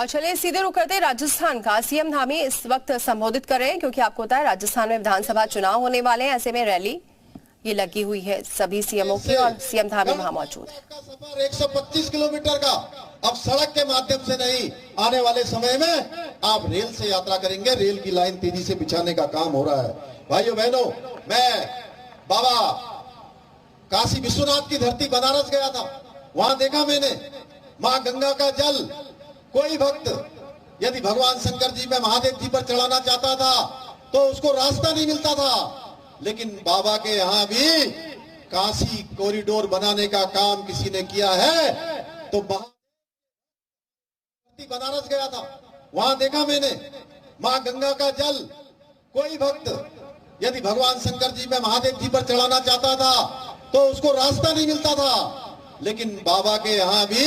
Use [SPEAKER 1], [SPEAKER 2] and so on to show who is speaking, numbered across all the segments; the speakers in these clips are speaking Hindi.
[SPEAKER 1] और चलिए सीधे रुक करते हैं राजस्थान का। सीएम धामी इस वक्त संबोधित कर रहे हैं क्योंकि आपको पता है राजस्थान में विधानसभा चुनाव होने वाले हैं। ऐसे में रैली ये लगी हुई है सभी सीएमओ की और सीएम धामी वहां मौजूद है।
[SPEAKER 2] सफर 125 किलोमीटर का अब सड़क के माध्यम से नहीं, आने वाले समय में आप रेल से यात्रा करेंगे। रेल की लाइन तेजी से बिछाने का काम हो रहा है। भाइयों बहनों, मैं बाबा काशी विश्वनाथ की धरती बनारस गया था। वहां देखा मैंने मां गंगा का जल कोई भक्त यदि भगवान शंकर जी में महादेव जी पर चढ़ाना चाहता था तो उसको रास्ता नहीं मिलता था। लेकिन बाबा के यहाँ भी काशी कॉरिडोर बनाने का काम किसी ने किया है। तो बनारस गया था, वहां देखा मैंने मां गंगा का जल कोई भक्त यदि भगवान शंकर जी में महादेव जी पर चढ़ाना चाहता था तो उसको रास्ता नहीं मिलता था। लेकिन बाबा के यहाँ भी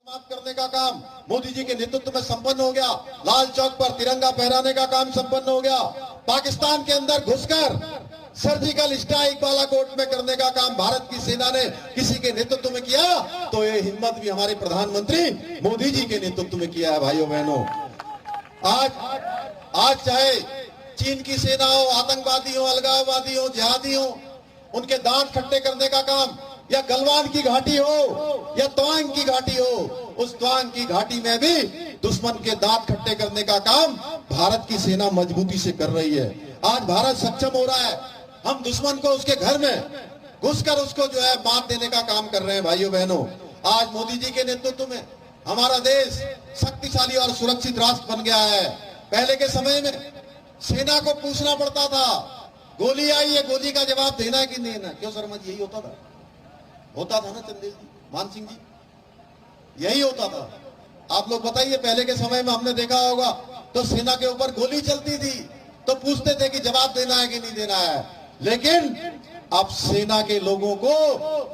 [SPEAKER 2] समाप्त करने का काम मोदी जी के नेतृत्व में संपन्न हो गया। लाल चौक पर तिरंगा फहराने का काम संपन्न हो गया। पाकिस्तान के अंदर घुसकर सर्जिकल स्ट्राइक बालाकोट में करने का काम भारत की सेना ने किसी के नेतृत्व में किया तो ये हिम्मत भी हमारे प्रधानमंत्री मोदी जी के नेतृत्व में किया है। भाइयों बहनों, आज चाहे चीन की सेना हो, आतंकवादी हो, अलगाववादी हो, जिहादी हो, उनके दांत खट्टे करने का काम, या गलवान की घाटी हो या तवांग की घाटी हो, उस तवांग की घाटी में भी दुश्मन के दांत खट्टे करने का काम भारत की सेना मजबूती से कर रही है। आज भारत सक्षम हो रहा है। हम दुश्मन को उसके घर में घुसकर उसको जो है मात देने का काम कर रहे हैं। भाइयों बहनों, आज मोदी जी के नेतृत्व में हमारा देश शक्तिशाली और सुरक्षित राष्ट्र बन गया है। पहले के समय में सेना को पूछना पड़ता था, गोली आई है, गोली का जवाब देना है कि नहीं देना। क्यों शर्मा जी, यही होता था ना चंदेल जी, मान सिंह जी, यही होता था। आप लोग बताइए, पहले के समय में हमने देखा होगा तो सेना के ऊपर गोली चलती थी तो पूछते थे कि जवाब देना है कि नहीं देना है। लेकिन अब सेना के लोगों को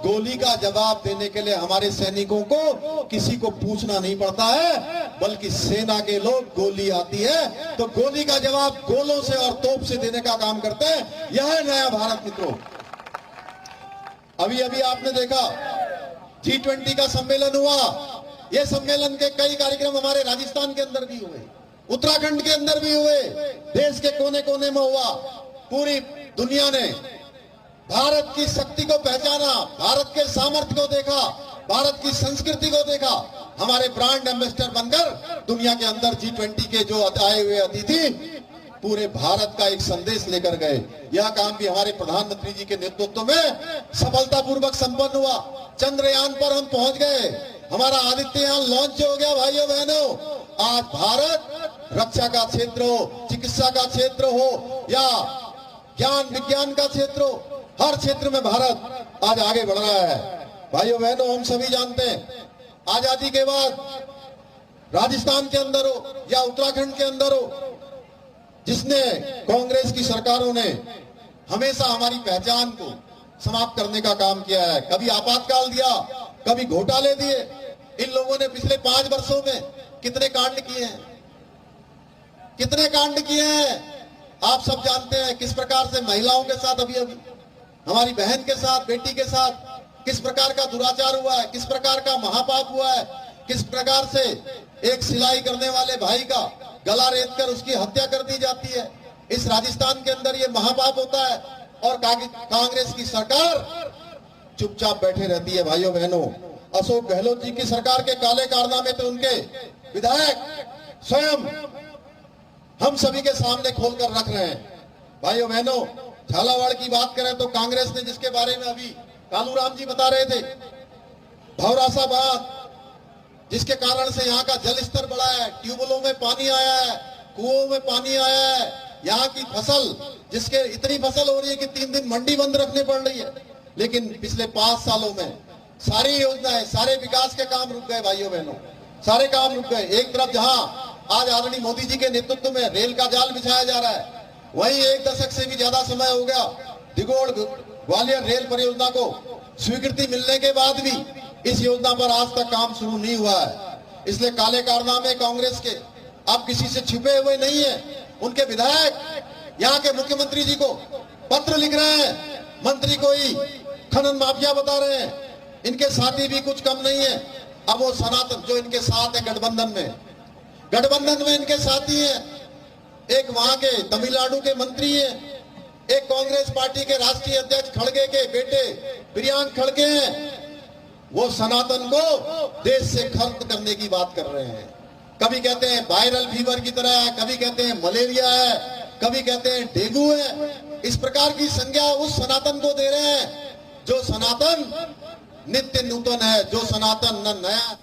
[SPEAKER 2] गोली का जवाब देने के लिए हमारे सैनिकों को किसी को पूछना नहीं पड़ता है, बल्कि सेना के लोग गोली आती है तो गोली का जवाब गोलों से और तोप से देने का काम करते हैं। यह है नया भारत मित्रों। अभी अभी आपने देखा G20 का सम्मेलन हुआ। यह सम्मेलन के कई कार्यक्रम हमारे राजस्थान के अंदर भी हुए, उत्तराखंड के अंदर भी हुए, देश के कोने कोने में हुआ। पूरी दुनिया ने भारत की शक्ति को पहचाना, भारत के सामर्थ्य को देखा, भारत की संस्कृति को देखा। हमारे ब्रांड एम्बेसडर बनकर दुनिया के अंदर G20 के जो आए हुए अतिथि पूरे भारत का एक संदेश लेकर गए। यह काम भी हमारे प्रधानमंत्री जी के नेतृत्व में सफलतापूर्वक संपन्न हुआ। चंद्रयान पर हम पहुंच गए, हमारा आदित्ययान लॉन्च हो गया। भाइयों बहनों, आज भारत रक्षा का क्षेत्र हो, चिकित्सा का क्षेत्र हो या ज्ञान विज्ञान का क्षेत्र हो, हर क्षेत्र में भारत आज आगे बढ़ रहा है। भाइयों बहनों, हम सभी जानते हैं आजादी के बाद राजस्थान के अंदर हो या उत्तराखंड के अंदर हो, जिसने कांग्रेस की सरकारों ने हमेशा हमारी पहचान को समाप्त करने का काम किया है। कभी आपातकाल दिया, कभी घोटाले दिए। इन लोगों ने पिछले 5 वर्षों में कितने कांड किए हैं, कितने कांड किए हैं आप सब जानते हैं। किस प्रकार से महिलाओं के साथ, अभी अभी हमारी बहन के साथ, बेटी के साथ किस प्रकार का दुराचार हुआ है, किस प्रकार का महापाप हुआ है, किस प्रकार से एक सिलाई करने वाले भाई का गला रेत कर उसकी हत्या कर दी जाती है। इस राजस्थान के अंदर ये महापाप होता है और कांग्रेस की सरकार चुपचाप बैठे रहती है। भाइयों बहनों, अशोक गहलोत जी की सरकार के काले कारनामे तो उनके विधायक स्वयं हम सभी के सामने खोलकर रख रहे हैं। भाइयों बहनों, झालावाड़ की बात करें तो कांग्रेस ने, जिसके बारे में अभी कालूराम जी बता रहे थे, भौरासा बात, जिसके कारण से यहाँ का जल स्तर बढ़ा है, ट्यूबवेलों में पानी आया है, कुओं में पानी आया है, यहाँ की फसल, जिसके इतनी फसल हो रही है कि 3 दिन मंडी बंद रखनी पड़ रही है। लेकिन पिछले 5 सालों में सारी योजनाएं, सारे विकास के काम रुक गए। भाइयों बहनों, सारे काम रुक गए। एक तरफ जहाँ आज आदरणीय मोदी जी के नेतृत्व में रेल का जाल बिछाया जा रहा है, वहीं 1 दशक से भी ज्यादा समय हो गया दिगोड़ ग्वालियर रेल परियोजना को स्वीकृति मिलने के बाद भी इस योजना पर आज तक काम शुरू नहीं हुआ है। इसलिए काले कारनामे कांग्रेस के अब किसी से छिपे हुए नहीं है। उनके विधायक यहाँ के मुख्यमंत्री जी को पत्र लिख रहे हैं, मंत्री को ही खनन माफिया बता रहे हैं, इनके साथी भी कुछ कम नहीं है। अब वो सनातन जो इनके साथ है गठबंधन में इनके साथी हैं। एक वहां के तमिलनाडु के मंत्री हैं, एक कांग्रेस पार्टी के राष्ट्रीय अध्यक्ष खड़गे के बेटे प्रियांक खड़गे हैं। वो सनातन को देश से खत्म करने की बात कर रहे हैं। कभी कहते हैं वायरल फीवर की तरह है, कभी कहते हैं मलेरिया है, कभी कहते हैं डेंगू है। इस प्रकार की संज्ञा उस सनातन को दे रहे हैं जो सनातन नित्य नूतन है, जो सनातन न नया